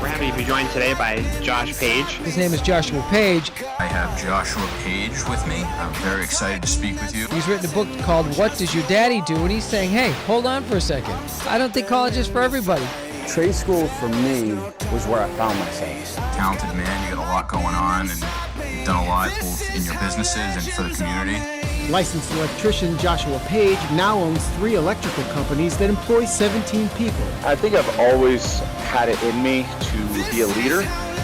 We're happy to be joined today by Josh Page. His name is Joshua Page. I have Joshua Page with me. I'm very excited to speak with you. He's written a book called What Does Your Daddy Do? And he's saying, hey, hold on for a second. I don't think college is for everybody. Trade school for me was where I found myself. Talented man, you got a lot going on and you've done a lot both in your businesses and for the community. Licensed electrician Joshua Page now owns 3 electrical companies that employ 17 people. I think I've always had it in me to be a leader.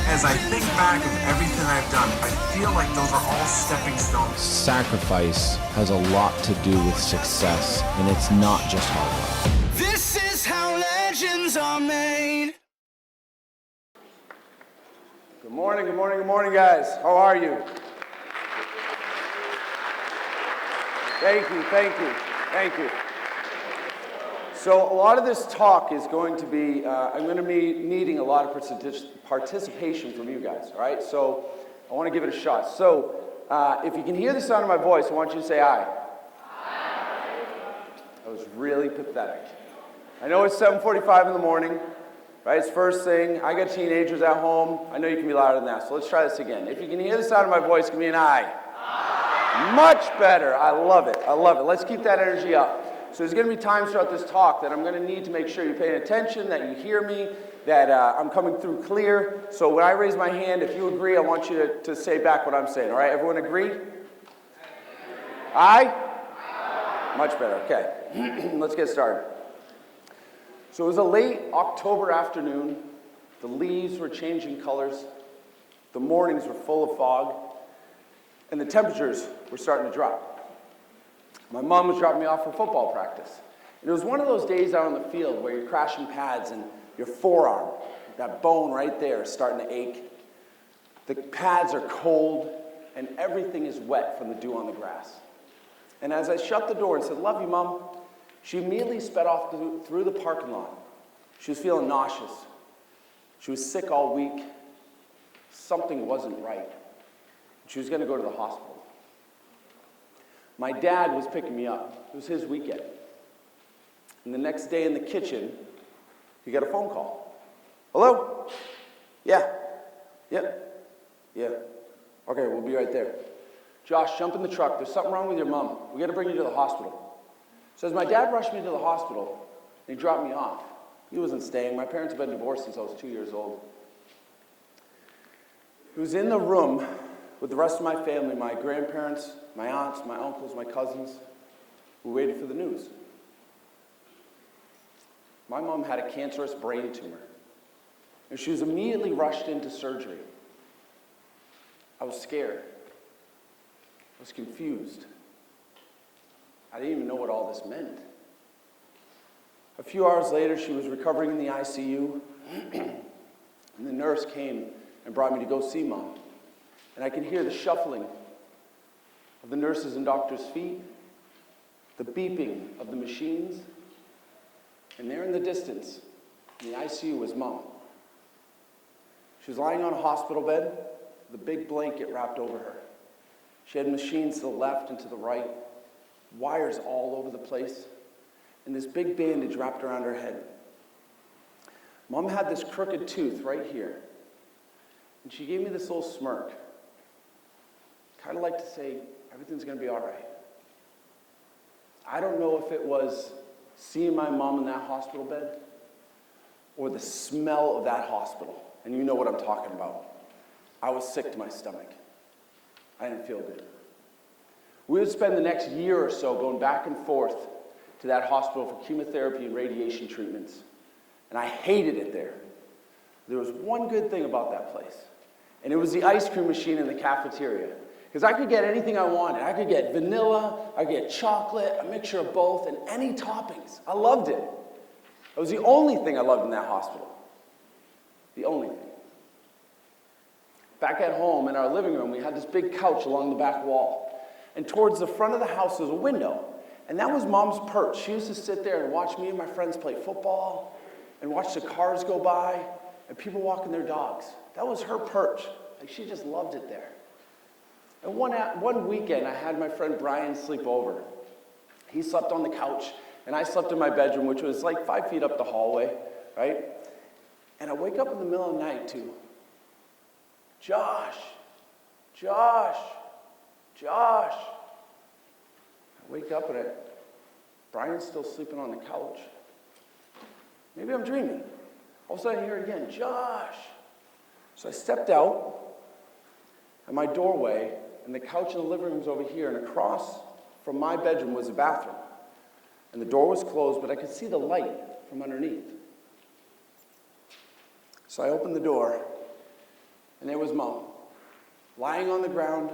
As I think back of everything I've done, I feel like those are all stepping stones. Sacrifice has a lot to do with success, and it's not just hard work. This is how legends are made. Good morning, good morning, good morning, guys. How are you? Thank you, thank you, thank you. So a lot of this talk is going to be, I'm going to be needing a lot of participation from you guys, all right? So I want to give it a shot. So if you can hear the sound of my voice, I want you to say aye. Aye. That was really pathetic. I know it's 7:45 in the morning, right? It's first thing. I got teenagers at home. I know you can be louder than that, so let's try this again. If you can hear the sound of my voice, give me an aye. Much better. I love it. I love it. Let's keep that energy up. So there's going to be times throughout this talk that I'm going to need to make sure you're paying attention, that you hear me, that I'm coming through clear. So when I raise my hand, if you agree, I want you to say back what I'm saying. All right? Everyone agree? Aye? Much better. Okay. Let's get started. So it was a late October afternoon. The leaves were changing colors. The mornings were full of fog. And the temperatures were starting to drop. My mom was dropping me off for football practice. And it was one of those days out on the field where you're crashing pads and your forearm, that bone right there, is starting to ache. The pads are cold and everything is wet from the dew on the grass. And as I shut the door and said, "Love you, Mom," she immediately sped off through the parking lot. She was feeling nauseous. She was sick all week. Something wasn't right. She was going to go to the hospital. My dad was picking me up. It was his weekend. And the next day in the kitchen, he got a phone call. "Hello? Yeah. Yep. Yeah. Okay, we'll be right there. Josh, jump in the truck. There's something wrong with your mom. We got to bring you to the hospital." So as my dad rushed me to the hospital, and he dropped me off. He wasn't staying. My parents have been divorced since I was 2 years old. He was in the room with the rest of my family, my grandparents, my aunts, my uncles, my cousins, who waited for the news. My mom had a cancerous brain tumor, and she was immediately rushed into surgery. I was scared. I was confused. I didn't even know what all this meant. A few hours later, she was recovering in the ICU, and the nurse came and brought me to go see Mom. And I could hear the shuffling of the nurses and doctors' feet, the beeping of the machines, and there in the distance, in the ICU, was Mom. She was lying on a hospital bed with a big blanket wrapped over her. She had machines to the left and to the right, wires all over the place, and this big bandage wrapped around her head. Mom had this crooked tooth right here, and she gave me this little smirk. Kind of like to say, everything's going to be all right. I don't know if it was seeing my mom in that hospital bed or the smell of that hospital. And you know what I'm talking about. I was sick to my stomach. I didn't feel good. We would spend the next year or so going back and forth to that hospital for chemotherapy and radiation treatments. And I hated it there. There was one good thing about that place, and it was the ice cream machine in the cafeteria. Because I could get anything I wanted. I could get vanilla, I could get chocolate, a mixture of both, and any toppings. I loved it. It was the only thing I loved in that hospital. The only thing. Back at home in our living room, we had this big couch along the back wall. And towards the front of the house was a window. And that was Mom's perch. She used to sit there and watch me and my friends play football, and watch the cars go by, and people walking their dogs. That was her perch. Like, she just loved it there. And one weekend, I had my friend Brian sleep over. He slept on the couch, and I slept in my bedroom, which was like 5 feet up the hallway, right? And I wake up in the middle of the night to, Josh, Josh, Josh. I wake up and Brian's still sleeping on the couch. Maybe I'm dreaming. All of a sudden I hear it again, Josh. So I stepped out at my doorway, and the couch in the living room was over here, and across from my bedroom was the bathroom. And the door was closed, but I could see the light from underneath. So I opened the door, and there was Mom, lying on the ground,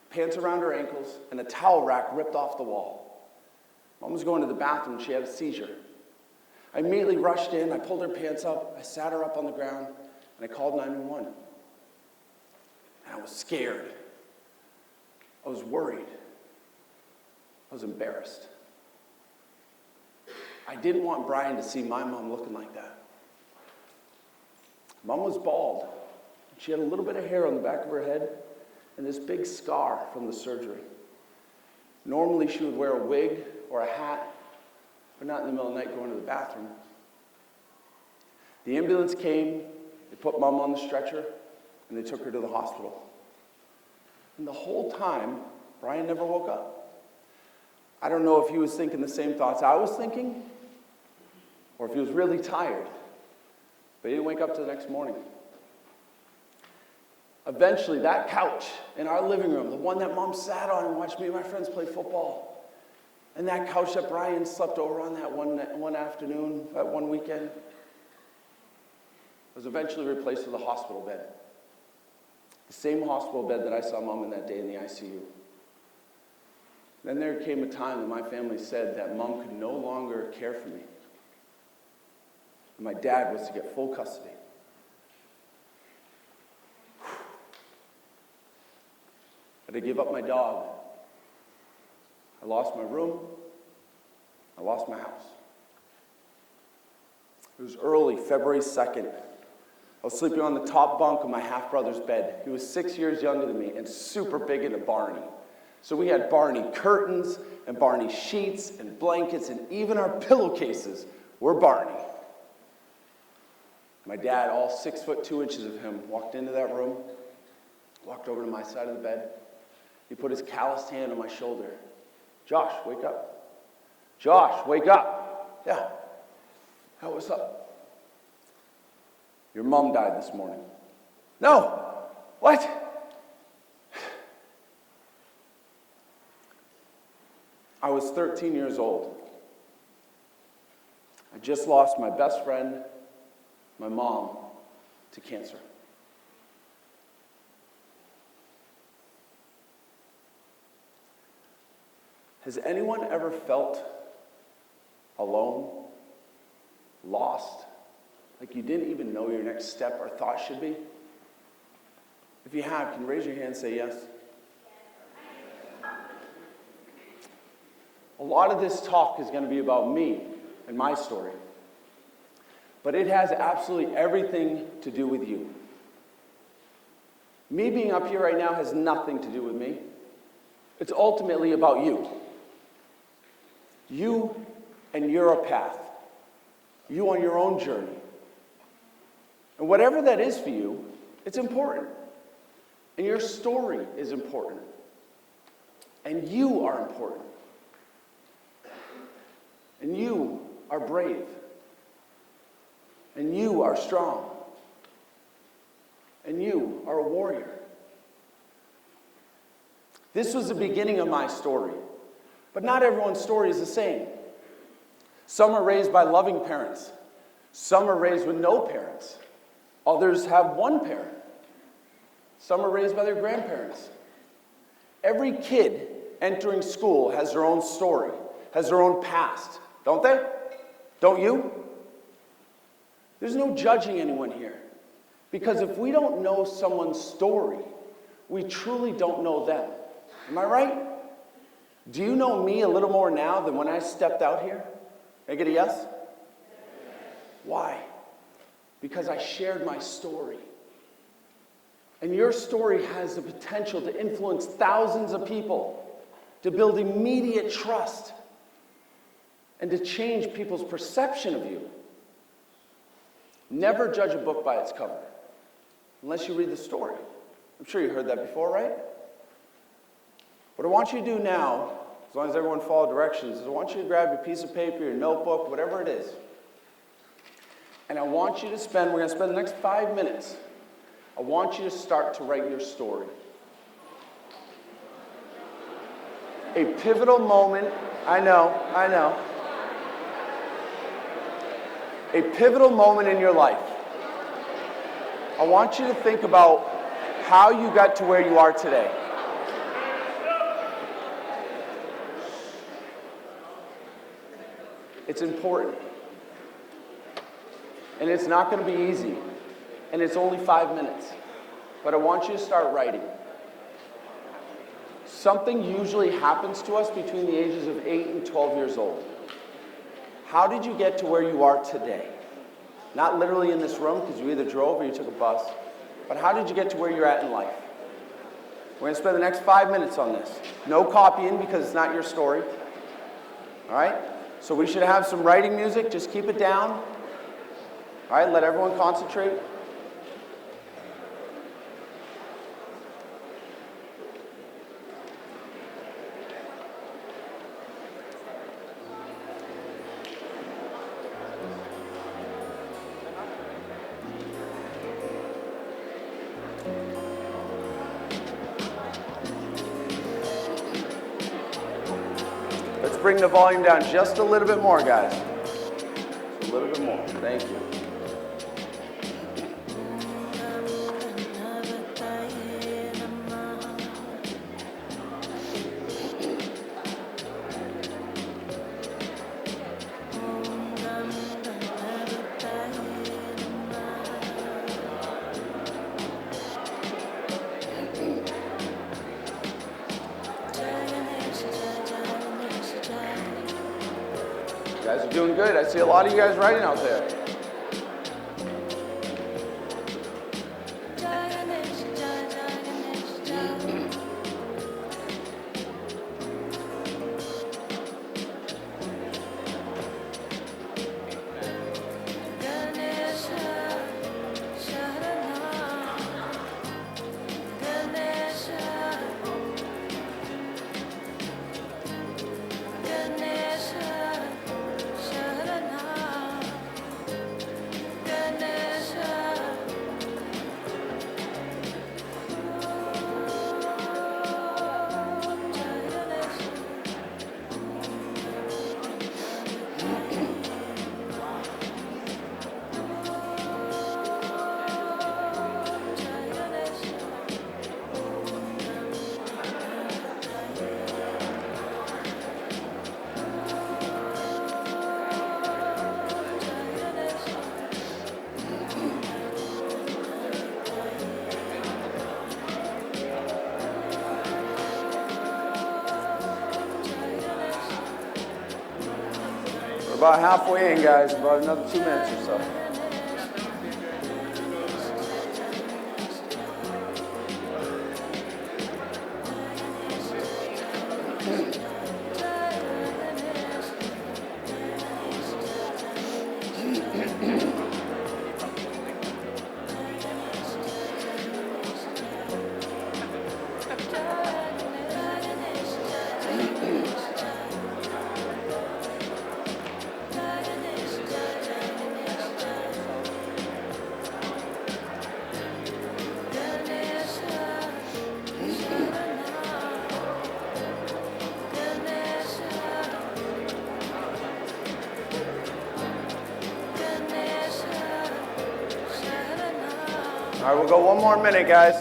pants around her ankles, and a towel rack ripped off the wall. Mom was going to the bathroom. She had a seizure. I immediately rushed in. I pulled her pants up. I sat her up on the ground, and I called 911. And I was scared. I was worried. I was embarrassed. I didn't want Brian to see my mom looking like that. Mom was bald. She had a little bit of hair on the back of her head and this big scar from the surgery. Normally she would wear a wig or a hat, but not in the middle of the night going to the bathroom. The ambulance came, they put Mom on the stretcher, and they took her to the hospital. And the whole time, Brian never woke up. I don't know if he was thinking the same thoughts I was thinking, or if he was really tired, but he didn't wake up till the next morning. Eventually, that couch in our living room, the one that Mom sat on and watched me and my friends play football, and that couch that Brian slept over on that one afternoon, that one weekend, was eventually replaced with a hospital bed. The same hospital bed that I saw Mom in that day in the ICU. Then there came a time when my family said that Mom could no longer care for me. And my dad was to get full custody. I had to give up my dog. I lost my room. I lost my house. It was early, February 2nd. I was sleeping on the top bunk of my half-brother's bed. He was 6 years younger than me and super big into Barney. So we had Barney curtains and Barney sheets and blankets, and even our pillowcases were Barney. My dad, all 6 foot 2 inches of him, walked into that room, walked over to my side of the bed. He put his calloused hand on my shoulder. Josh, wake up. Josh, wake up. Yeah. Hey, what's up? Your mom died this morning. No. What? I was 13 years old. I just lost my best friend, my mom, to cancer. Has anyone ever felt alone, lost, like you didn't even know your next step or thought should be? If you have, can you raise your hand and say yes? A lot of this talk is going to be about me and my story. But it has absolutely everything to do with you. Me being up here right now has nothing to do with me. It's ultimately about you. You and your path. You on your own journey. And whatever that is for you, it's important. And your story is important. And you are important. And you are brave. And you are strong. And you are a warrior. This was the beginning of my story. But not everyone's story is the same. Some are raised by loving parents. Some are raised with no parents. Others have one parent. Some are raised by their grandparents. Every kid entering school has their own story, has their own past, don't they? Don't you? There's no judging anyone here. Because if we don't know someone's story, we truly don't know them. Am I right? Do you know me a little more now than when I stepped out here? Can I get a yes? Why? Because I shared my story. And your story has the potential to influence thousands of people, to build immediate trust, and to change people's perception of you. Never judge a book by its cover, unless you read the story. I'm sure you heard that before, right? What I want you to do now, as long as everyone follows directions, is I want you to grab your piece of paper, your notebook, whatever it is. And I want you to we're going to spend the next 5 minutes, I want you to start to write your story. A pivotal moment, I know. A pivotal moment in your life. I want you to think about how you got to where you are today. It's important. And it's not going to be easy. And it's only 5 minutes. But I want you to start writing. Something usually happens to us between the ages of 8 and 12 years old. How did you get to where you are today? Not literally in this room, because you either drove or you took a bus. But how did you get to where you're at in life? We're going to spend the next 5 minutes on this. No copying, because it's not your story. All right? So we should have some writing music. Just keep it down. All right? Let everyone concentrate. Let's bring the volume down just a little bit more, guys. Just a little bit more. Thank you. You guys are doing good. I see a lot of you guys writing out there. We're about halfway in, guys. About another 2 minutes or so. All right, we'll go one more minute, guys.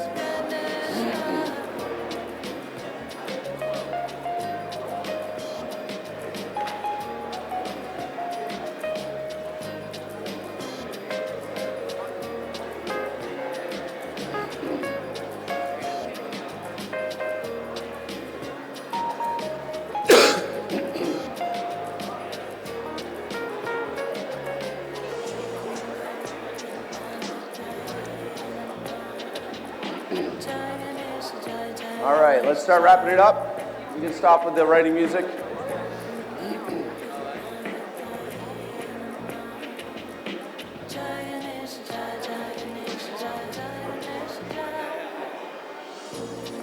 All right, let's start wrapping it up. You can stop with the writing music.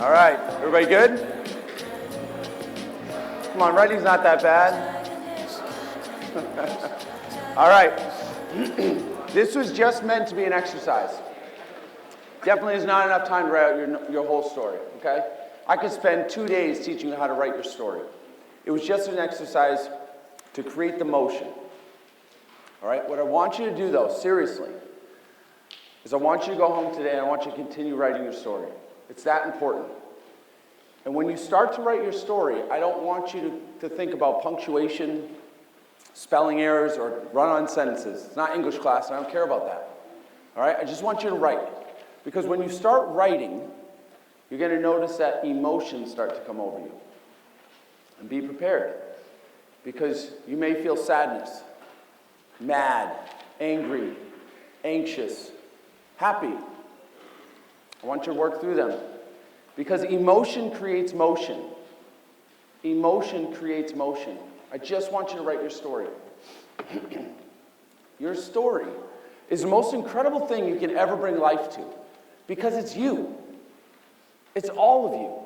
All right, everybody good? Come on, writing's not that bad. All right, this was just meant to be an exercise. Definitely is not enough time to write out your whole story, okay? I could spend 2 days teaching you how to write your story. It was just an exercise to create the motion. All right, what I want you to do though, seriously, is I want you to go home today and I want you to continue writing your story. It's that important. And when you start to write your story, I don't want you to think about punctuation, spelling errors, or run-on sentences. It's not English class, and I don't care about that. All right, I just want you to write. Because when you start writing, you're going to notice that emotions start to come over you. And be prepared. Because you may feel sadness, mad, angry, anxious, happy. I want you to work through them. Because emotion creates motion. Emotion creates motion. I just want you to write your story. Your story is the most incredible thing you can ever bring life to. Because it's you. It's all of you.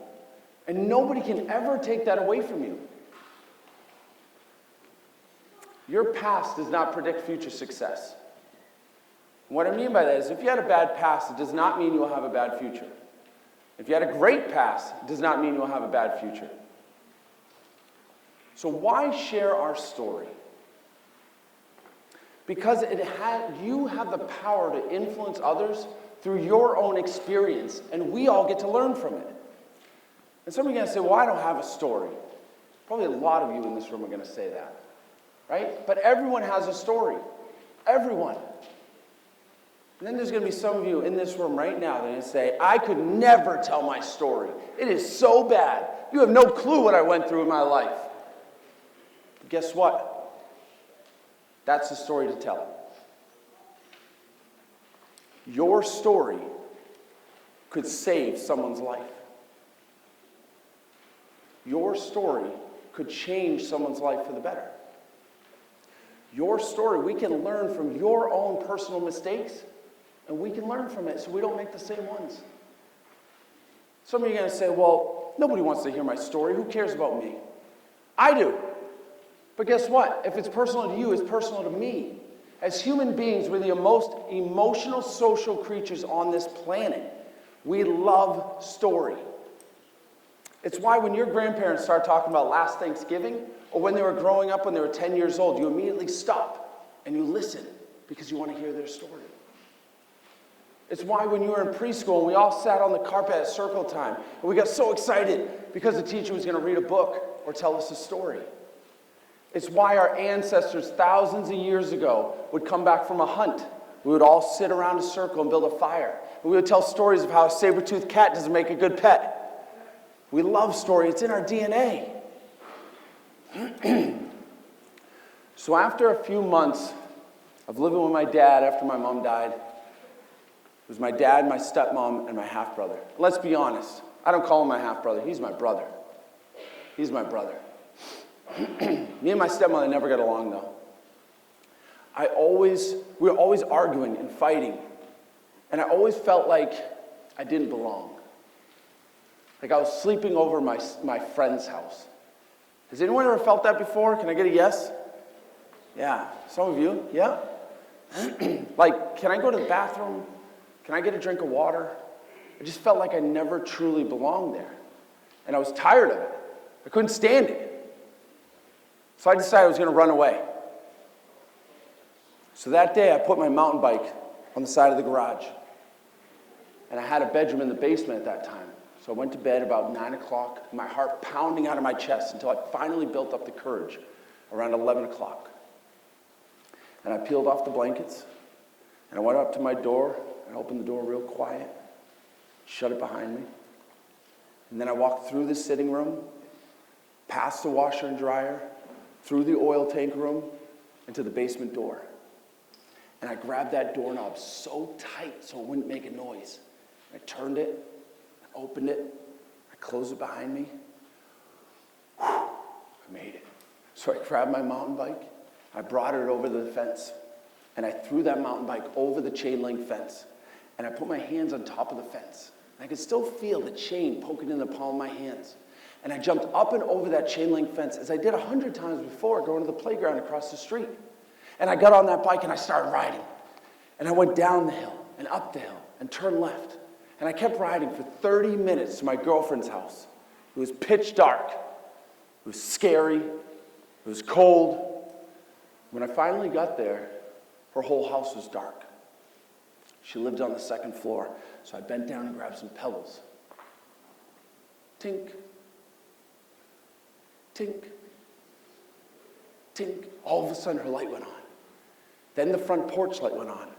And nobody can ever take that away from you. Your past does not predict future success. What I mean by that is if you had a bad past, it does not mean you'll have a bad future. If you had a great past, it does not mean you'll have a bad future. So why share our story? Because you have the power to influence others through your own experience, and we all get to learn from it. And some of you are going to say, well, I don't have a story. Probably a lot of you in this room are going to say that, right? But everyone has a story. Everyone. And then there's going to be some of you in this room right now that are going to say, I could never tell my story. It is so bad. You have no clue what I went through in my life. But guess what? That's the story to tell. Your story could save someone's life. Your story could change someone's life for the better. Your story, we can learn from your own personal mistakes, and we can learn from it so we don't make the same ones. Some of you are going to say, well, nobody wants to hear my story. Who cares about me? I do. But guess what? If it's personal to you, it's personal to me. As human beings, we're the most emotional social creatures on this planet. We love story. It's why when your grandparents start talking about last Thanksgiving, or when they were growing up when they were 10 years old, you immediately stop and you listen because you want to hear their story. It's why when you were in preschool and we all sat on the carpet at circle time and we got so excited because the teacher was going to read a book or tell us a story. It's why our ancestors thousands of years ago would come back from a hunt. We would all sit around a circle and build a fire. And we would tell stories of how a saber-toothed cat doesn't make a good pet. We love story. It's in our DNA. So after a few months of living with my dad after my mom died, it was my dad, my stepmom, and my half-brother. Let's be honest. I don't call him my half-brother. He's my brother. He's my brother. Me and my stepmother never got along, though. We were always arguing and fighting. And I always felt like I didn't belong. Like I was sleeping over my friend's house. Has anyone ever felt that before? Can I get a yes? Yeah. Some of you? Yeah? Like, can I go to the bathroom? Can I get a drink of water? I just felt like I never truly belonged there. And I was tired of it. I couldn't stand it. So I decided I was going to run away. So that day I put my mountain bike on the side of the garage. And I had a bedroom in the basement at that time. So I went to bed about 9 o'clock, my heart pounding out of my chest until I finally built up the courage around 11 o'clock. And I peeled off the blankets, and I went up to my door, and opened the door real quiet, shut it behind me. And then I walked through the sitting room, past the washer and dryer, through the oil tank room, into the basement door. And I grabbed that doorknob so tight so it wouldn't make a noise. I turned it, I opened it, I closed it behind me. I made it. So I grabbed my mountain bike, I brought it over the fence, and I threw that mountain bike over the chain link fence. And I put my hands on top of the fence. I could still feel the chain poking in the palm of my hands. And I jumped up and over that chain link fence as I did 100 times before going to the playground across the street. And I got on that bike and I started riding. And I went down the hill and up the hill and turned left. And I kept riding for 30 minutes to my girlfriend's house. It was pitch dark. It was scary. It was cold. When I finally got there, her whole house was dark. She lived on the second floor, so I bent down and grabbed some pebbles. Tink. Tink. Tink. All of a sudden, her light went on. Then the front porch light went on.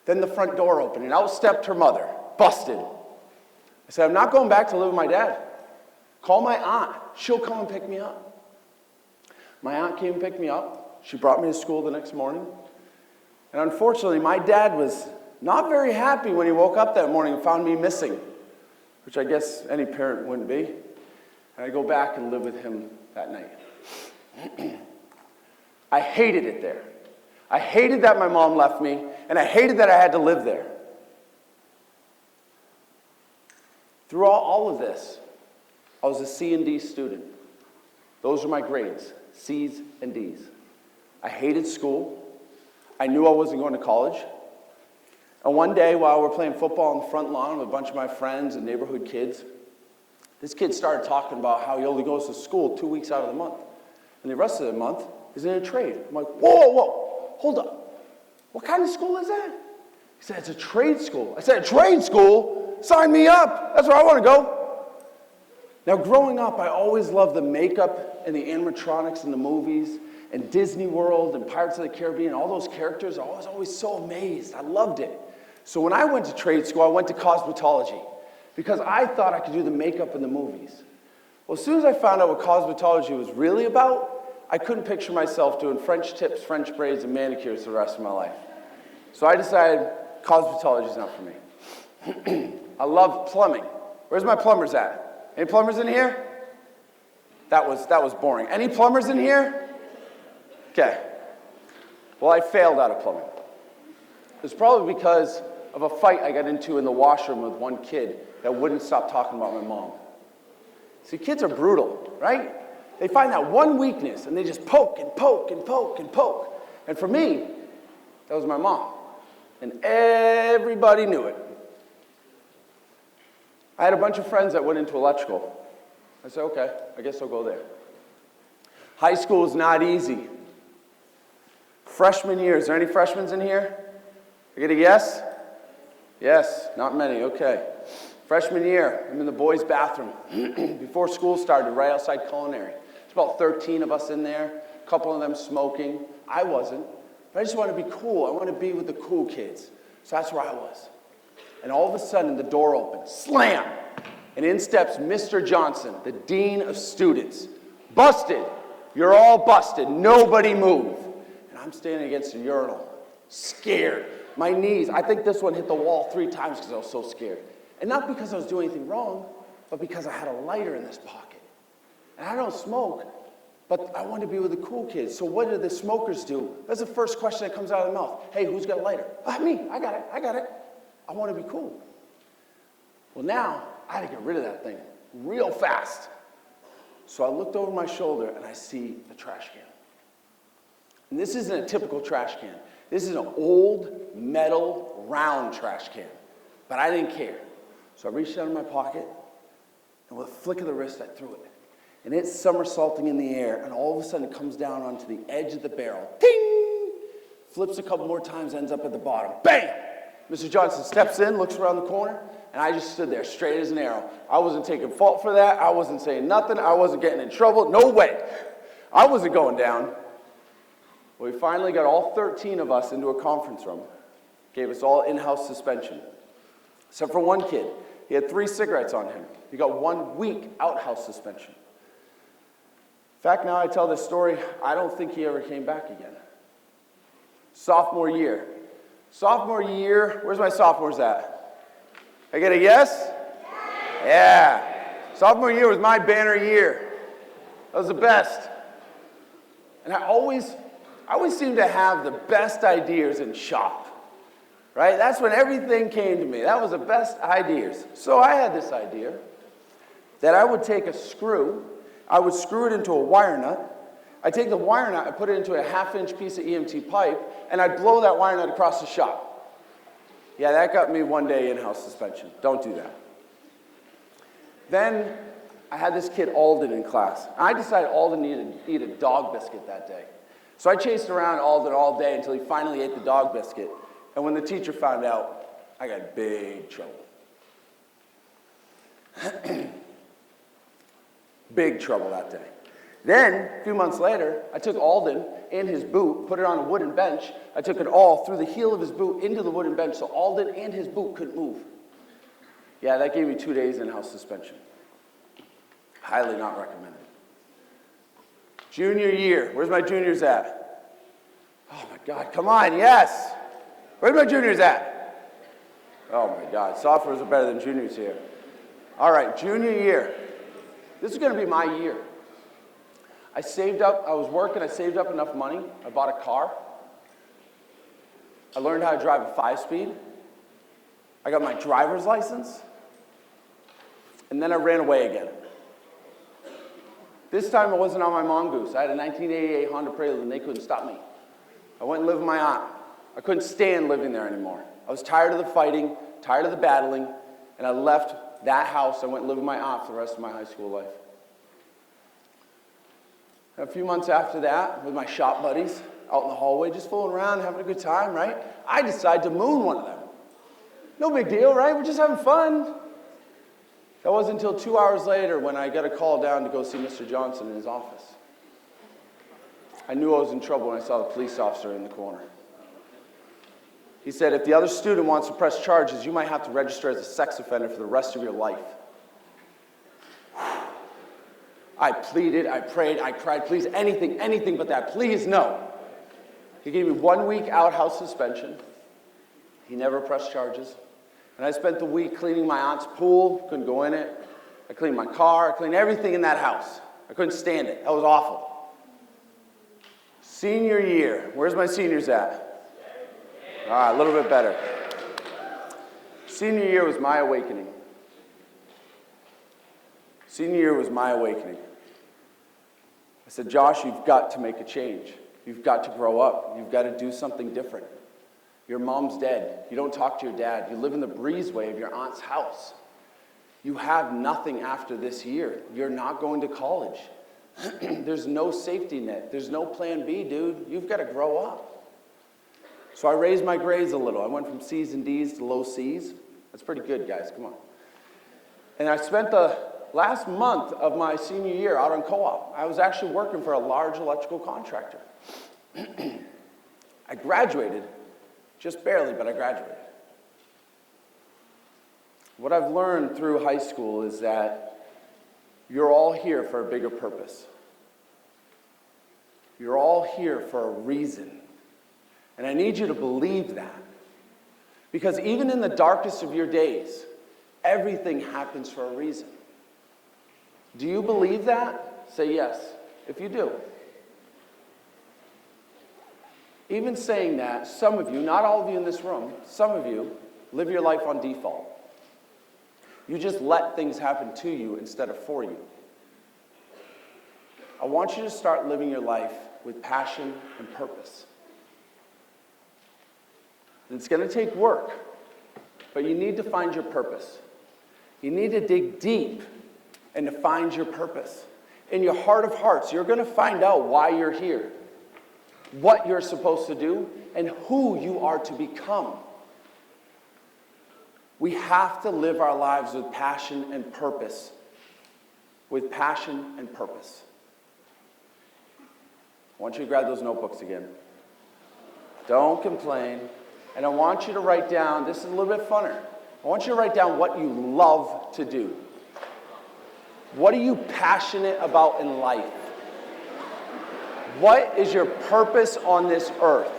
Then the front door opened, and out stepped her mother, busted. I said, I'm not going back to live with my dad. Call my aunt. She'll come and pick me up. My aunt came and picked me up. She brought me to school the next morning. And unfortunately, my dad was not very happy when he woke up that morning and found me missing, which I guess any parent wouldn't be. And I go back and live with him that night. I hated it there. I hated that my mom left me, and I hated that I had to live there. Through all of this, I was a C and D student. Those were my grades, C's and D's. I hated school. I knew I wasn't going to college. And one day, while we were playing football on the front lawn with a bunch of my friends and neighborhood kids, this kid started talking about how he only goes to school 2 weeks out of the month. And the rest of the month is in a trade. I'm like, whoa, hold up. What kind of school is that? He said, it's a trade school. I said, a trade school? Sign me up. That's where I want to go. Now, growing up, I always loved the makeup and the animatronics in the movies and Disney World and Pirates of the Caribbean. All those characters, I was always so amazed. I loved it. So when I went to trade school, I went to cosmetology because I thought I could do the makeup in the movies. Well, as soon as I found out what cosmetology was really about, I couldn't picture myself doing French tips, French braids, and manicures the rest of my life. So I decided cosmetology is not for me. I love plumbing. Where's my plumbers at? Any plumbers in here? That was boring. Any plumbers in here? Okay. Well, I failed out of plumbing. It was probably because of a fight I got into in the washroom with one kid that wouldn't stop talking about my mom. See, kids are brutal, right? They find that one weakness, and they just poke and poke and poke and poke. And for me, that was my mom. And everybody knew it. I had a bunch of friends that went into electrical. I said, okay, I guess I'll go there. High school is not easy. Freshman year, is there any freshmen in here? I get a yes? Yes, not many, okay. Freshman year, I'm in the boys' bathroom. Before school started, right outside culinary. There's about 13 of us in there, a couple of them smoking. I wasn't, but I just wanted to be cool. I wanted to be with the cool kids. So that's where I was. And all of a sudden, the door opened, slam! And in steps Mr. Johnson, the dean of students. Busted! You're all busted. Nobody move. And I'm standing against a urinal, scared. My knees, I think this one hit the wall 3 times because I was so scared. And not because I was doing anything wrong, but because I had a lighter in this pocket. And I don't smoke, but I wanted to be with the cool kids. So what do the smokers do? That's the first question that comes out of their mouth. Hey, who's got a lighter? Me, I got it. I want to be cool. Well, now, I had to get rid of that thing real fast. So I looked over my shoulder and I see the trash can. And this isn't a typical trash can. This is an old metal round trash can. But I didn't care. So I reached down in my pocket and with a flick of the wrist, I threw it. And it's somersaulting in the air, and all of a sudden it comes down onto the edge of the barrel. Ding! Flips a couple more times, ends up at the bottom. Bang! Mr. Johnson steps in, looks around the corner, and I just stood there, straight as an arrow. I wasn't taking fault for that. I wasn't saying nothing. I wasn't getting in trouble. No way. I wasn't going down. Well, we finally got all 13 of us into a conference room. Gave us all in-house suspension. Except for one kid. He had 3 cigarettes on him. He got 1 week out-house suspension. In fact, now I tell this story, I don't think he ever came back again. Sophomore year. Sophomore year, where's my sophomores at? I get a yes? Yeah. Sophomore year was my banner year. That was the best. And I always seem to have the best ideas in shop. right? That's when everything came to me. That was the best ideas. So I had this idea that I would take a screw, I would screw it into a wire nut, I'd take the wire nut, I'd put it into a 1/2-inch piece of EMT pipe, and I'd blow that wire nut across the shop. Yeah, that got me one day in-house suspension. Don't do that. Then I had this kid, Alden, in class. I decided Alden needed to eat a dog biscuit that day. So I chased around Alden all day until he finally ate the dog biscuit. And when the teacher found out, I got in big trouble. Big trouble that day. Then, a few months later, I took Alden and his boot, put it on a wooden bench. I took it all through the heel of his boot into the wooden bench so Alden and his boot couldn't move. Yeah, that gave me 2 days in-house suspension. Highly not recommended. Junior year. Where's my juniors at? Oh my God, come on, yes. Where's my juniors at? Oh my God, sophomore's are better than juniors here. All right, junior year. This is gonna be my year. I saved up, I was working, I saved up enough money. I bought a car. I learned how to drive a 5-speed. I got my driver's license. And then I ran away again. This time I wasn't on my mongoose. I had a 1988 Honda Prelude and they couldn't stop me. I went and lived with my aunt. I couldn't stand living there anymore. I was tired of the fighting, tired of the battling, and I left that house. I went and lived with my aunt for the rest of my high school life. And a few months after that, with my shop buddies, out in the hallway, just fooling around, having a good time, right? I decided to moon one of them. No big deal, right? We're just having fun. That wasn't until 2 hours later when I got a call down to go see Mr. Johnson in his office. I knew I was in trouble when I saw the police officer in the corner. He said, if the other student wants to press charges, you might have to register as a sex offender for the rest of your life. I pleaded, I prayed, I cried, please, anything but that, please, no. He gave me 1 week out-house suspension. He never pressed charges. And I spent the week cleaning my aunt's pool, couldn't go in it. I cleaned my car, I cleaned everything in that house. I couldn't stand it, that was awful. Senior year, where's my seniors at? All right, a little bit better. Senior year was my awakening. Senior year was my awakening. I said, Josh, you've got to make a change. You've got to grow up. You've got to do something different. Your mom's dead. You don't talk to your dad. You live in the breezeway of your aunt's house. You have nothing after this year. You're not going to college. There's no safety net. There's no plan B, dude. You've got to grow up. So I raised my grades a little. I went from C's and D's to low C's. That's pretty good, guys. Come on. And I spent the last month of my senior year out on co-op. I was actually working for a large electrical contractor. I graduated, just barely, but I graduated. What I've learned through high school is that you're all here for a bigger purpose. You're all here for a reason. And I need you to believe that. Because even in the darkest of your days, everything happens for a reason. Do you believe that? Say yes, if you do. Even saying that, some of you, not all of you in this room, some of you live your life on default. You just let things happen to you instead of for you. I want you to start living your life with passion and purpose. It's going to take work, but you need to find your purpose. You need to dig deep and to find your purpose. In your heart of hearts, you're going to find out why you're here, what you're supposed to do, and who you are to become. We have to live our lives with passion and purpose. With passion and purpose. I want you to grab those notebooks again. Don't complain. And I want you to write down, this is a little bit funner. I want you to write down what you love to do. What are you passionate about in life? What is your purpose on this earth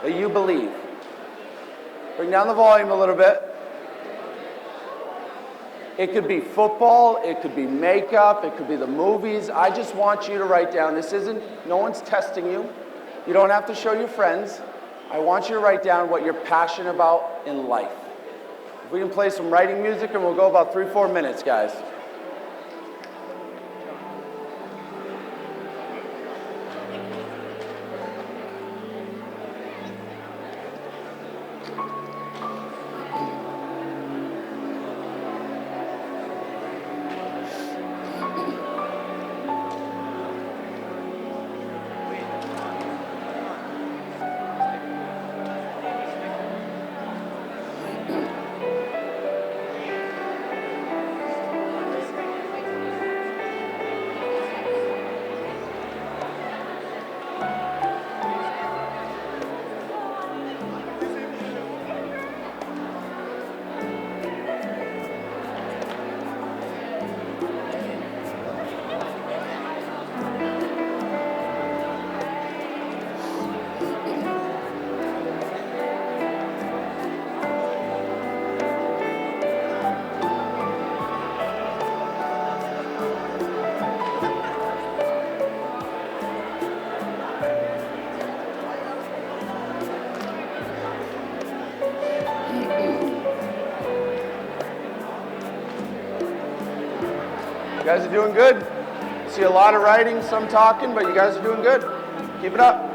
that you believe? Bring down the volume a little bit. It could be football, it could be makeup, it could be the movies. I just want you to write down, this isn't, no one's testing you. You don't have to show your friends. I want you to write down what you're passionate about in life. If we can play some writing music and we'll go about 3-4 minutes, guys. You guys are doing good. See a lot of writing, some talking, but you guys are doing good. Keep it up.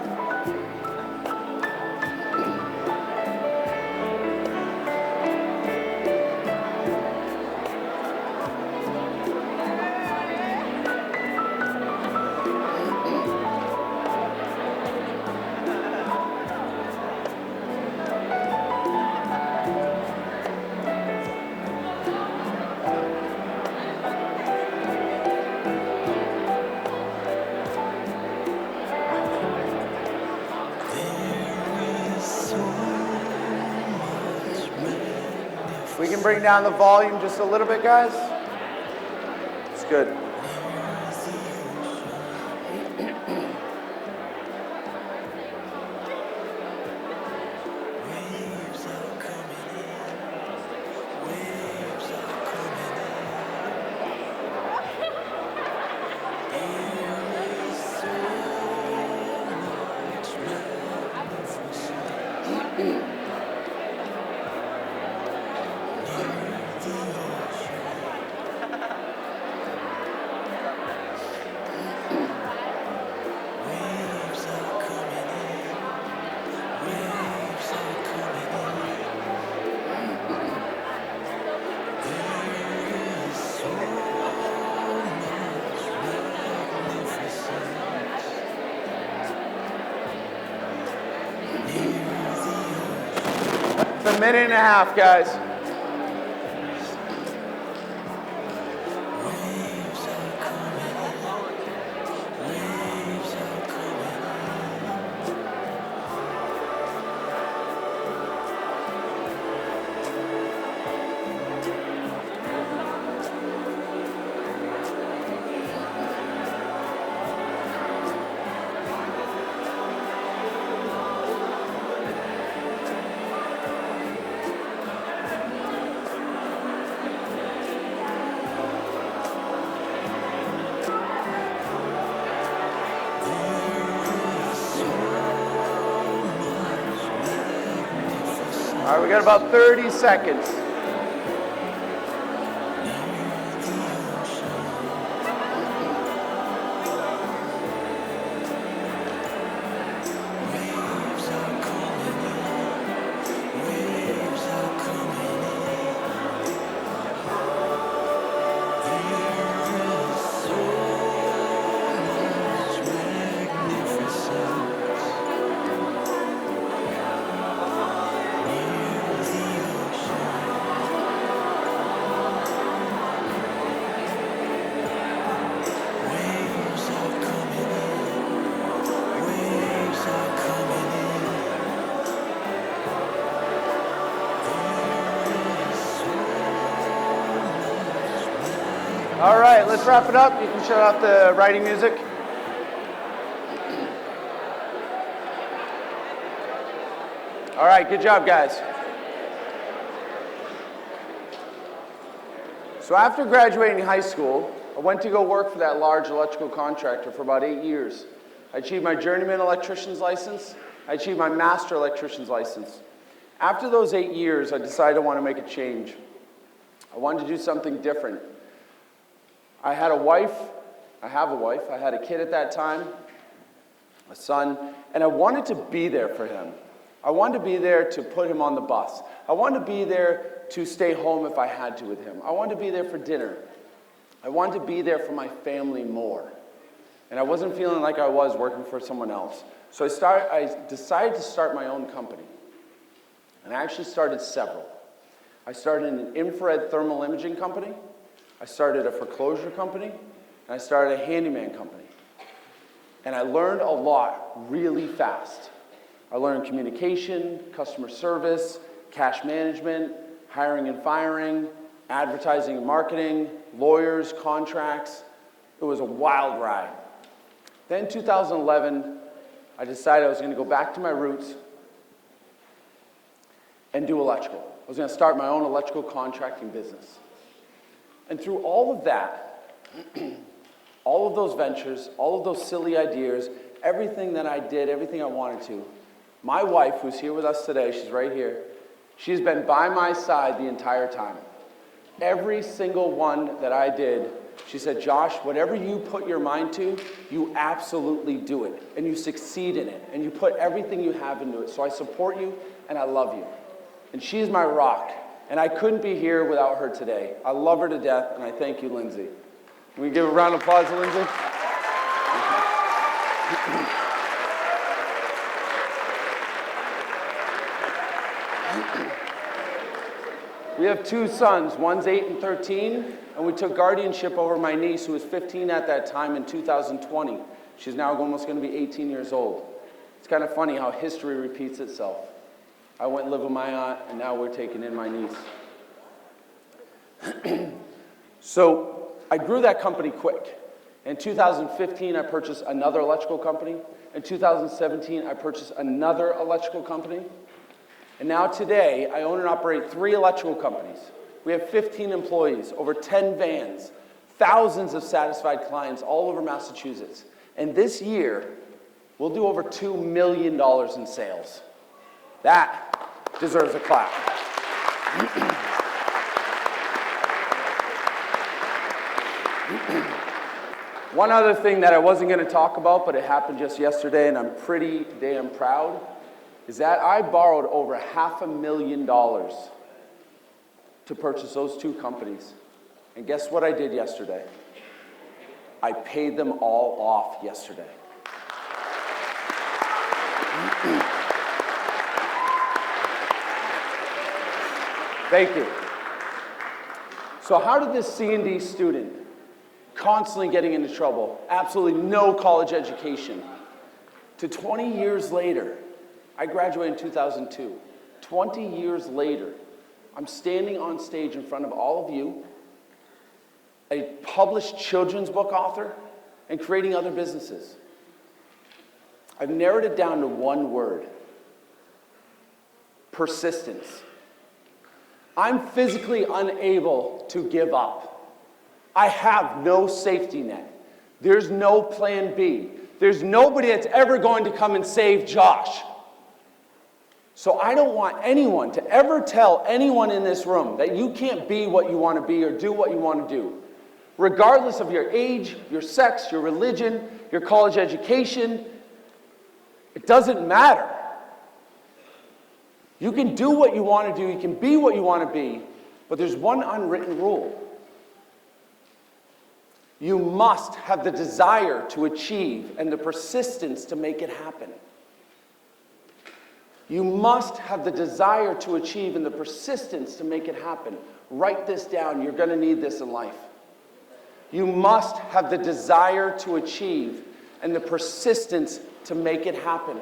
We can bring down the volume just a little bit, guys. It's good. It's a minute and a half, guys. All right, we got about 30 seconds. All right, let's wrap it up. You can shut off the writing music. All right, good job, guys. So after graduating high school, I went to go work for that large electrical contractor for about 8 years. I achieved my journeyman electrician's license. I achieved my master electrician's license. After those 8 years, I decided I want to make a change. I wanted to do something different. I had a wife. I have a wife. I had a kid at that time, a son, and I wanted to be there for him. I wanted to be there to put him on the bus. I wanted to be there to stay home if I had to with him. I wanted to be there for dinner. I wanted to be there for my family more. And I wasn't feeling like I was working for someone else. So I decided to start my own company. And I actually started several. I started an infrared thermal imaging company. I started a foreclosure company. And I started a handyman company. And I learned a lot really fast. I learned communication, customer service, cash management, hiring and firing, advertising and marketing, lawyers, contracts. It was a wild ride. Then in 2011, I decided I was going to go back to my roots and do electrical. I was going to start my own electrical contracting business. And through all of that, all of those ventures, all of those silly ideas, everything that I did, everything I wanted to, my wife, who's here with us today, she's right here, she's been by my side the entire time. Every single one that I did, she said, Josh, whatever you put your mind to, you absolutely do it. And you succeed in it. And you put everything you have into it. So I support you and I love you. And she's my rock. And I couldn't be here without her today. I love her to death, and I thank you, Lindsay. Can we give a round of applause to Lindsay? We have 2 sons, one's 8 and 13, and we took guardianship over my niece, who was 15 at that time, in 2020. She's now almost going to be 18 years old. It's kind of funny how history repeats itself. I went and lived with my aunt, and now we're taking in my niece. So I grew that company quick. In 2015, I purchased another electrical company. In 2017, I purchased another electrical company. And now today, I own and operate 3 electrical companies. We have 15 employees, over 10 vans, thousands of satisfied clients all over Massachusetts. And this year, we'll do over $2 million in sales. That deserves a clap. One other thing that I wasn't going to talk about, but it happened just yesterday, and I'm pretty damn proud, is that I borrowed over $500,000 to purchase those 2 companies. And guess what I did yesterday? I paid them all off yesterday. Thank you. So how did this C&D student, constantly getting into trouble, absolutely no college education, to 20 years later, I graduated in 2002. 20 years later, I'm standing on stage in front of all of you, a published children's book author, and creating other businesses. I've narrowed it down to one word: persistence. I'm physically unable to give up. I have no safety net. There's no plan B. There's nobody that's ever going to come and save Josh. So I don't want anyone to ever tell anyone in this room that you can't be what you want to be or do what you want to do. Regardless of your age, your sex, your religion, your college education, it doesn't matter. You can do what you want to do, you can be what you want to be, but there's one unwritten rule. You must have the desire to achieve and the persistence to make it happen. You must have the desire to achieve and the persistence to make it happen. Write this down. You're going to need this in life. You must have the desire to achieve and the persistence to make it happen.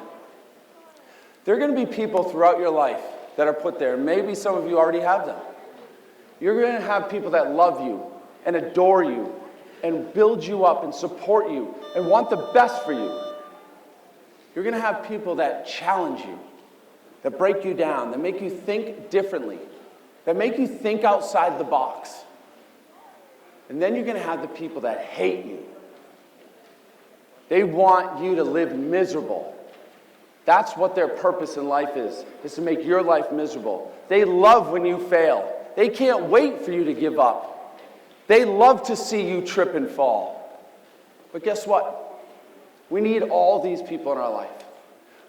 There are going to be people throughout your life that are put there. Maybe some of you already have them. You're going to have people that love you and adore you and build you up and support you and want the best for you. You're going to have people that challenge you, that break you down, that make you think differently, that make you think outside the box. And then you're going to have the people that hate you. They want you to live miserable. That's what their purpose in life is to make your life miserable. They love when you fail. They can't wait for you to give up. They love to see you trip and fall. But guess what? We need all these people in our life.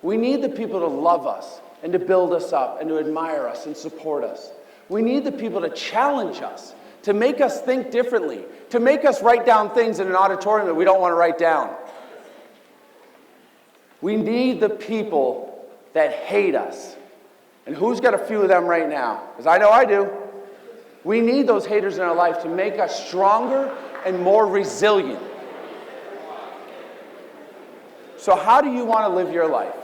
We need the people to love us and to build us up and to admire us and support us. We need the people to challenge us, to make us think differently, to make us write down things in an auditorium that we don't want to write down. We need the people that hate us. And who's got a few of them right now? Because I know I do. We need those haters in our life to make us stronger and more resilient. So how do you want to live your life?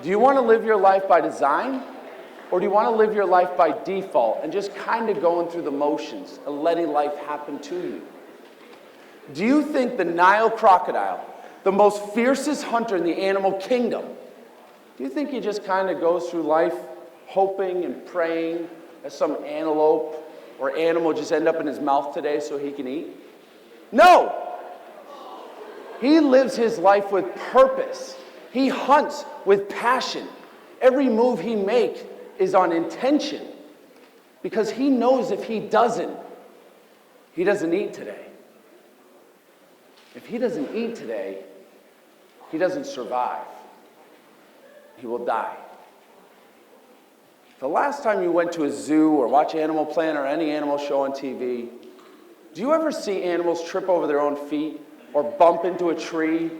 Do you want to live your life by design? Or do you want to live your life by default and just kind of going through the motions and letting life happen to you? Do you think the Nile crocodile, the most fiercest hunter in the animal kingdom, do you think he just kind of goes through life hoping and praying that some antelope or animal just end up in his mouth today so he can eat? No! He lives his life with purpose. He hunts with passion. Every move he makes is on intention, because he knows if he doesn't eat today. If he doesn't eat today, he doesn't survive. He will die. The last time you went to a zoo or watch Animal Planet or any animal show on TV, do you ever see animals trip over their own feet or bump into a tree?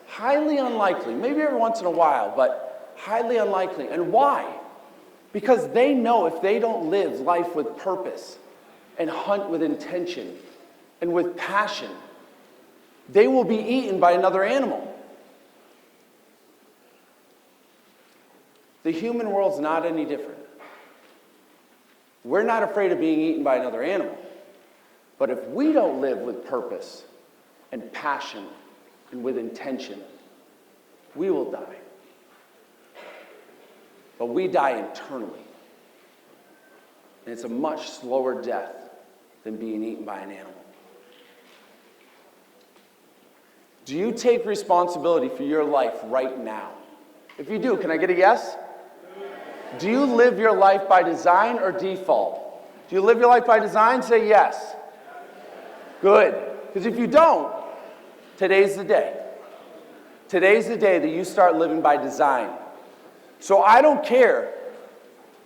Highly unlikely. Maybe every once in a while, but highly unlikely. And why? Because they know if they don't live life with purpose and hunt with intention and with passion, they will be eaten by another animal. The human world's not any different. We're not afraid of being eaten by another animal. But if we don't live with purpose and passion and with intention, we will die. But we die internally. And it's a much slower death than being eaten by an animal. Do you take responsibility for your life right now? If you do, can I get a yes? Do you live your life by design or default? Do you live your life by design? Say yes. Good. Because if you don't, today's the day. Today's the day that you start living by design. So I don't care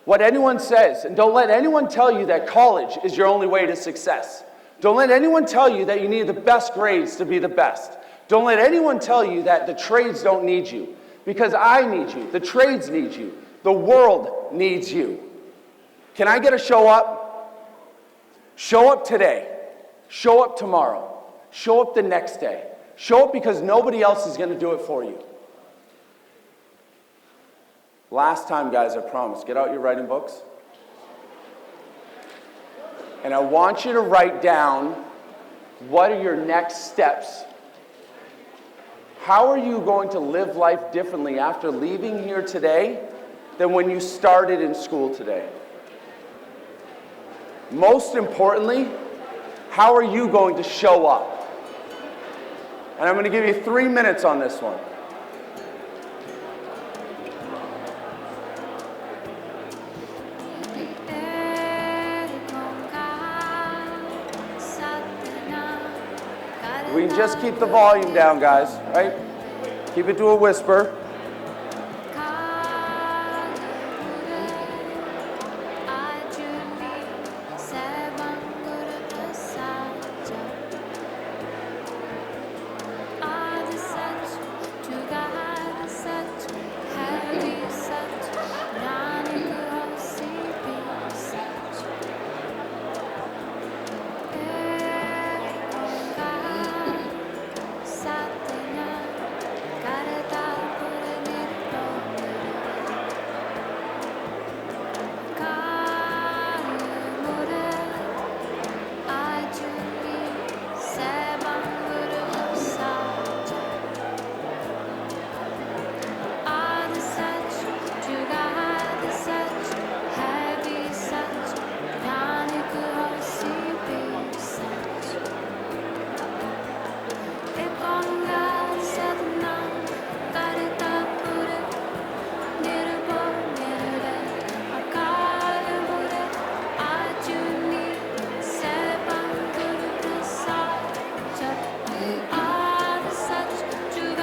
what anyone says, and don't let anyone tell you that college is your only way to success. Don't let anyone tell you that you need the best grades to be the best. Don't let anyone tell you that the trades don't need you, because I need you, the trades need you, the world needs you. Can I get a show up? Show up today. Show up tomorrow. Show up the next day. Show up because nobody else is going to do it for you. Last time, guys, I promise, get out your writing books. And I want you to write down what are your next steps. How are you going to live life differently after leaving here today than when you started in school today? Most importantly, how are you going to show up? And I'm going to give you 3 minutes on this one. We can just keep the volume down, guys, right? Keep it to a whisper.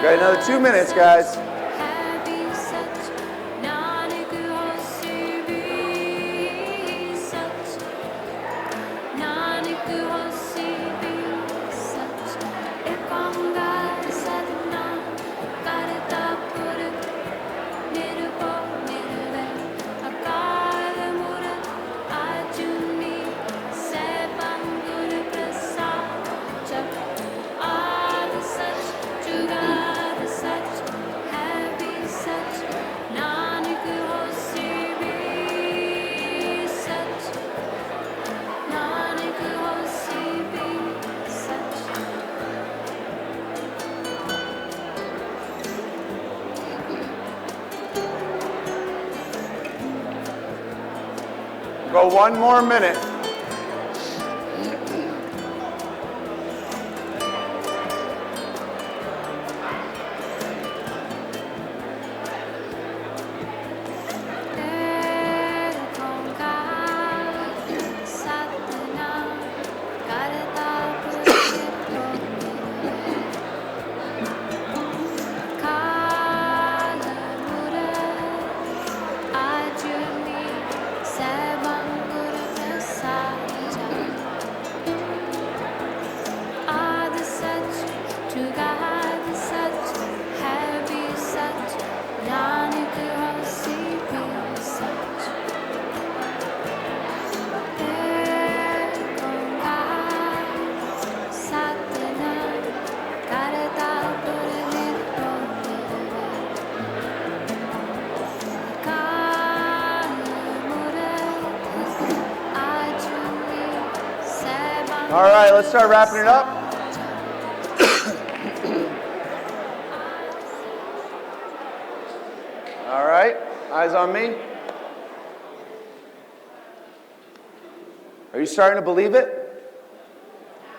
Got another 2 minutes, guys. Go 1 more minute. All right, let's start wrapping it up. All right, eyes on me. Are you starting to believe it?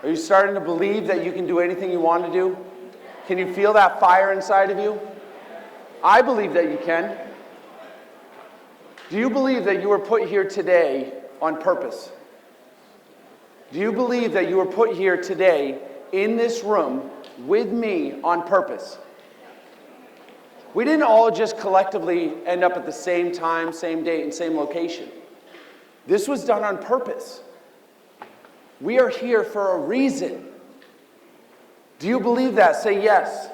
Are you starting to believe that you can do anything you want to do? Can you feel that fire inside of you? I believe that you can. Do you believe that you were put here today on purpose? Do you believe that you were put here today in this room with me on purpose? We didn't all just collectively end up at the same time, same date, and same location. This was done on purpose. We are here for a reason. Do you believe that? Say yes.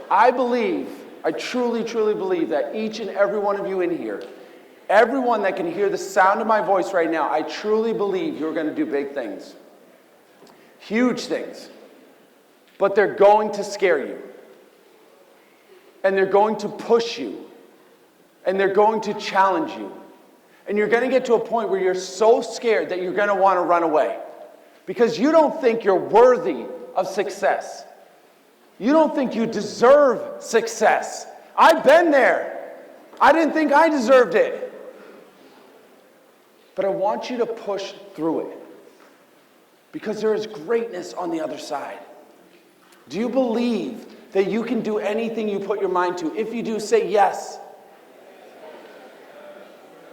I truly, truly believe that each and every one of you in here, everyone that can hear the sound of my voice right now, I truly believe you're going to do big things. Huge things. But they're going to scare you. And they're going to push you. And they're going to challenge you. And you're going to get to a point where you're so scared that you're going to want to run away. Because you don't think you're worthy of success. You don't think you deserve success. I've been there. I didn't think I deserved it. But I want you to push through it. Because there is greatness on the other side. Do you believe that you can do anything you put your mind to? If you do, say yes.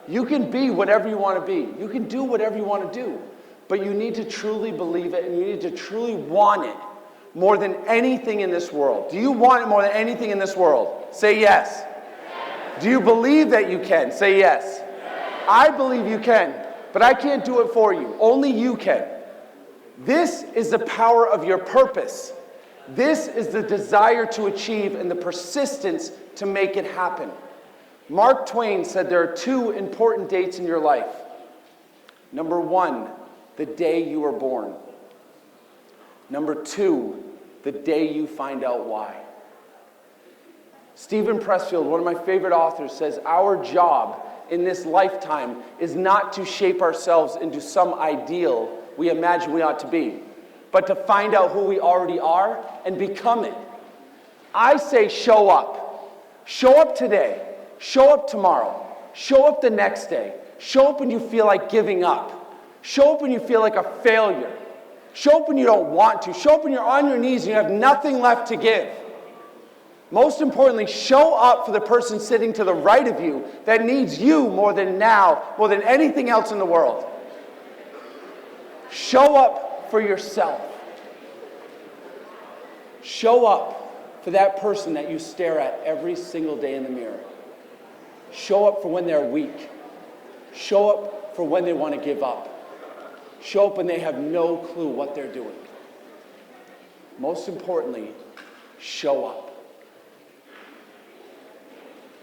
You can be whatever you want to be. You can do whatever you want to do. But you need to truly believe it, and you need to truly want it more than anything in this world. Do you want it more than anything in this world? Say yes. Do you believe that you can? Say yes. I believe you can, but I can't do it for you. Only you can. This is the power of your purpose. This is the desire to achieve and the persistence to make it happen. Mark Twain said there are 2 important dates in your life. Number 1, the day you were born. Number 2, the day you find out why. Stephen Pressfield, one of my favorite authors, says our job in this lifetime is not to shape ourselves into some ideal we imagine we ought to be, but to find out who we already are and become it. I say show up. Show up today. Show up tomorrow. Show up the next day. Show up when you feel like giving up. Show up when you feel like a failure. Show up when you don't want to. Show up when you're on your knees and you have nothing left to give. Most importantly, show up for the person sitting to the right of you that needs you more than anything else in the world. Show up for yourself. Show up for that person that you stare at every single day in the mirror. Show up for when they're weak. Show up for when they want to give up. Show up when they have no clue what they're doing. Most importantly, show up.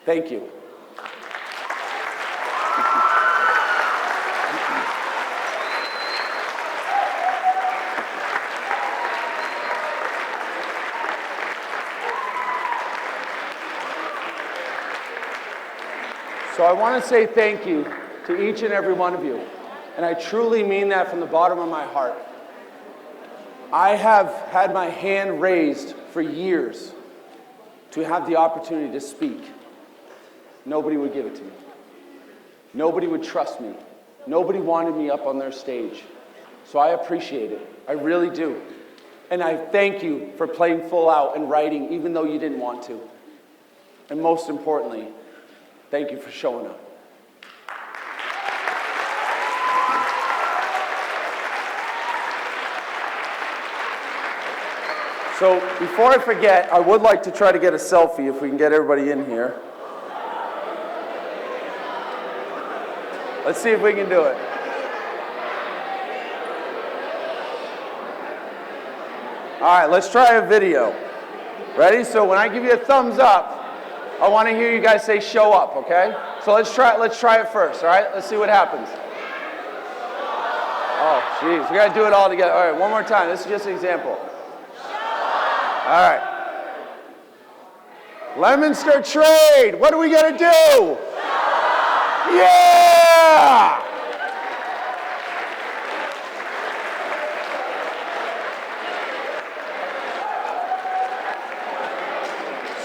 Thank you. So I want to say thank you to each and every one of you. And I truly mean that from the bottom of my heart. I have had my hand raised for years to have the opportunity to speak. Nobody would give it to me. Nobody would trust me. Nobody wanted me up on their stage. So I appreciate it. I really do. And I thank you for playing full out and writing even though you didn't want to. And most importantly, thank you for showing up. So before I forget, I would like to try to get a selfie if we can get everybody in here. Let's see if we can do it. All right, let's try a video. Ready? So when I give you a thumbs up, I want to hear you guys say show up, okay? So let's try it first, all right? Let's see what happens. Oh, jeez, we got to do it all together. All right, one more time. This is just an example. All right. Leominster Trade, what are we going to do? Yeah!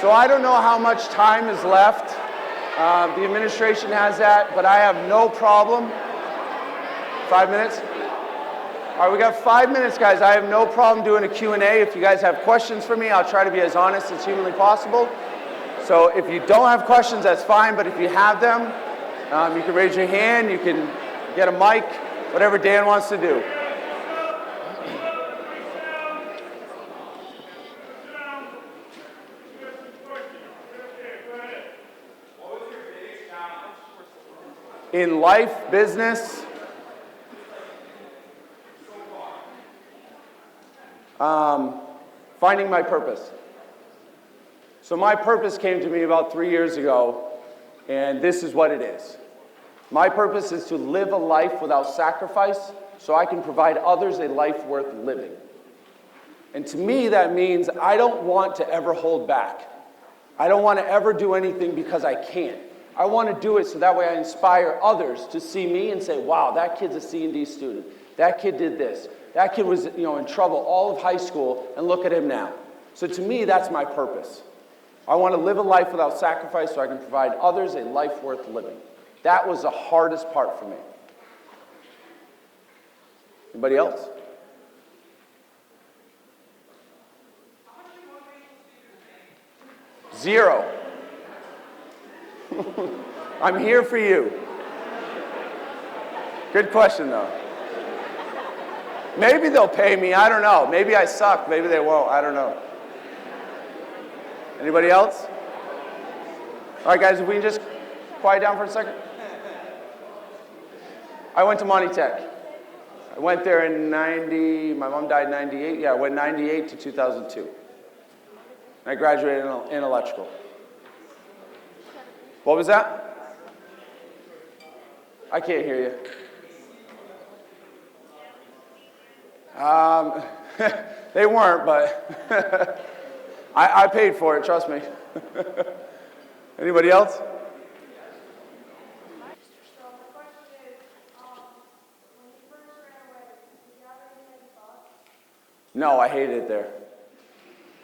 So I don't know how much time is left. The administration has that, but I have no problem. 5 minutes? All right, we got 5 minutes, guys. I have no problem doing a Q&A. If you guys have questions for me, I'll try to be as honest as humanly possible. So if you don't have questions, that's fine, but if you have them, you can raise your hand, you can get a mic, whatever Dan wants to do. In life, business, finding my purpose. So my purpose came to me about 3 years ago, and this is what it is. My purpose is to live a life without sacrifice so I can provide others a life worth living. And to me, that means I don't want to ever hold back. I don't want to ever do anything because I can't. I want to do it so that way I inspire others to see me and say, wow, that kid's a C&D student. That kid did this. That kid was, in trouble all of high school, and look at him now. So to me, that's my purpose. I want to live a life without sacrifice so I can provide others a life worth living. That was the hardest part for me. Anybody else? Zero. I'm here for you. Good question, though. Maybe they'll pay me. I don't know. Maybe I suck. Maybe they won't. I don't know. Anybody else? All right, guys, if we can just quiet down for a second. I went to Monty Tech. I went there in 90, my mom died in 98. Yeah, I went 98 to 2002. I graduated in electrical. What was that? I can't hear you. They weren't, but I paid for it, trust me. Anybody else? No, I hated it there.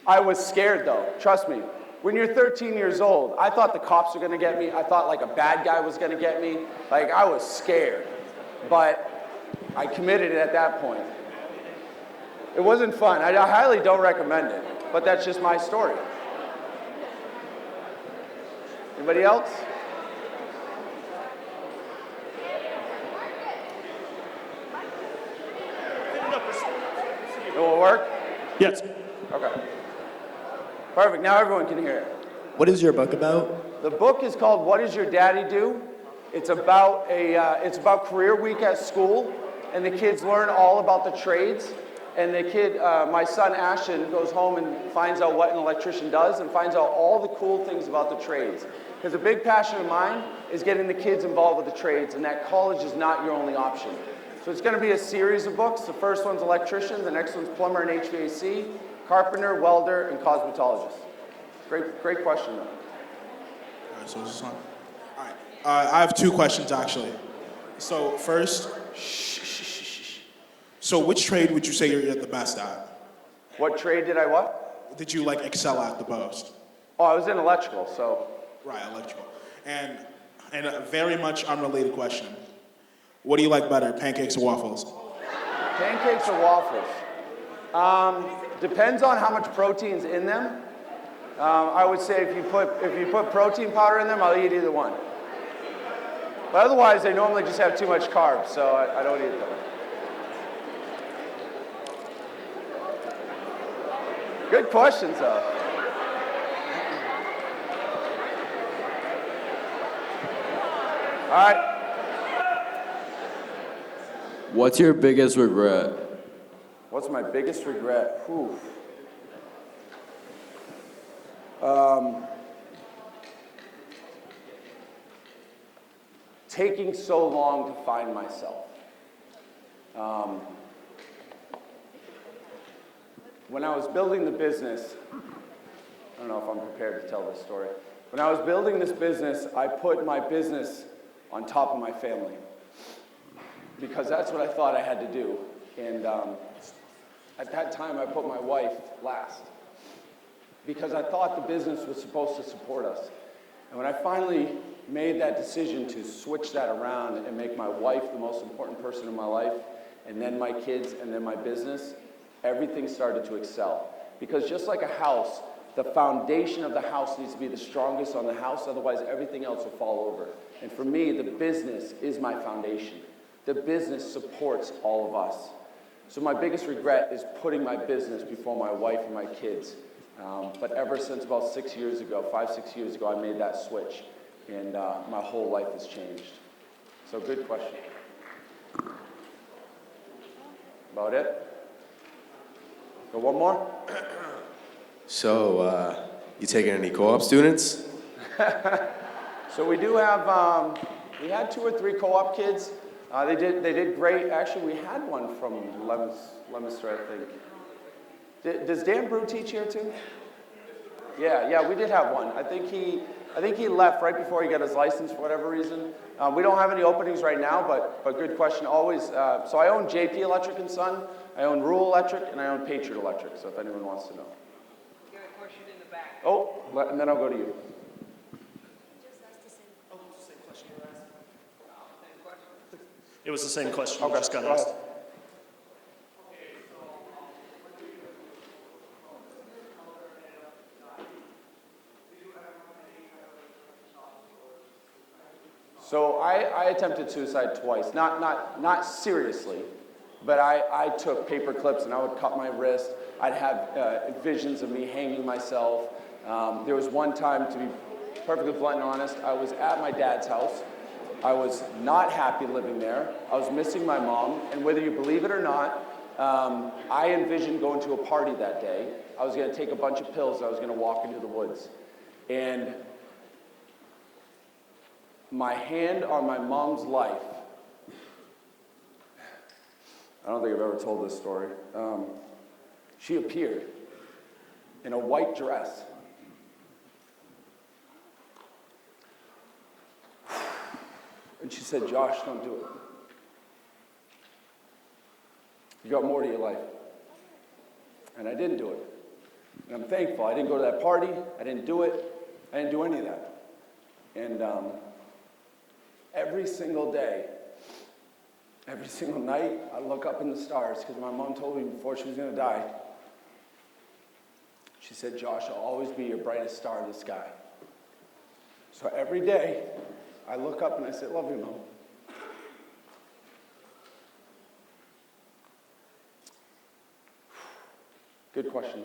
I was scared though, trust me. When you're 13 years old, I thought the cops were gonna get me. I thought like a bad guy was gonna get me. Like I was scared, but I committed it at that point. It wasn't fun. I highly don't recommend it, but that's just my story. Anybody else? It will work? Yes. Okay. Perfect, now everyone can hear it. What is your book about? The book is called What Does Your Daddy Do? It's about career week at school, and the kids learn all about the trades. And the kid, my son Ashton, goes home and finds out what an electrician does and finds out all the cool things about the trades. Because a big passion of mine is getting the kids involved with the trades, and that college is not your only option. So it's going to be a series of books. The first one's electrician, the next one's plumber and HVAC, carpenter, welder, and cosmetologist. Great question, though. All right, so is this on? All right. I have two questions, actually. So first, so which trade would you say you're the best at? What trade did I what? Did you like excel at the most? Oh, I was in electrical, so. Right, electrical. And a very much unrelated question. What do you like better, pancakes or waffles? Pancakes or waffles? Depends on how much protein's in them. I would say if you put protein powder in them, I'll eat either one. But otherwise, they normally just have too much carbs, so I don't eat them. Good questions, though. All right. What's your biggest regret? What's my biggest regret? Whew. Taking so long to find myself. When I was building the business, I don't know if I'm prepared to tell this story. When I was building this business, I put my business on top of my family because that's what I thought I had to do. And at that time, I put my wife last because I thought the business was supposed to support us. And when I finally made that decision to switch that around and make my wife the most important person in my life, and then my kids, and then my business, everything started to excel. Because just like a house, the foundation of the house needs to be the strongest on the house, otherwise everything else will fall over. And for me, the business is my foundation. The business supports all of us. So my biggest regret is putting my business before my wife and my kids. But ever since about 6 years ago, 5-6 years ago, I made that switch. And my whole life has changed. So good question. About it? Go one more? So, you taking any co-op students? So we do have, we had 2 or 3 co-op kids. They did great. Actually, we had one from Leominster, I think. Does Dan Brew teach here too? Yeah, we did have one. I think he left right before he got his license for whatever reason. We don't have any openings right now, but good question. Always. So I own JP Electric and Son, I own Rural Electric, and I own Patriot Electric. So if anyone wants to know. You got a question in the back. Oh, and then I'll go to you. It was the same question Okay, you just got go asked. ahead. So I attempted suicide twice, not seriously, but I took paper clips and I would cut my wrist. I'd have visions of me hanging myself. There was one time, to be perfectly blunt and honest, I was at my dad's house. I was not happy living there. I was missing my mom, and whether you believe it or not, I envisioned going to a party that day. I was going to take a bunch of pills and I was going to walk into the woods. And my hand on my mom's life, I don't think I've ever told this story. She appeared in a white dress. And she said, "Josh, don't do it. You got more to your life." And I didn't do it. And I'm thankful. I didn't go to that party. I didn't do it. I didn't do any of that. And every single day, every single night, I look up in the stars because my mom told me before she was going to die. She said, "Josh, I'll always be your brightest star in the sky." So every day, I look up and I say, "Love you, Mom." Good question.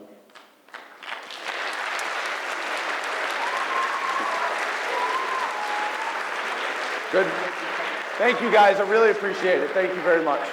Good. Thank you guys. I really appreciate it. Thank you very much.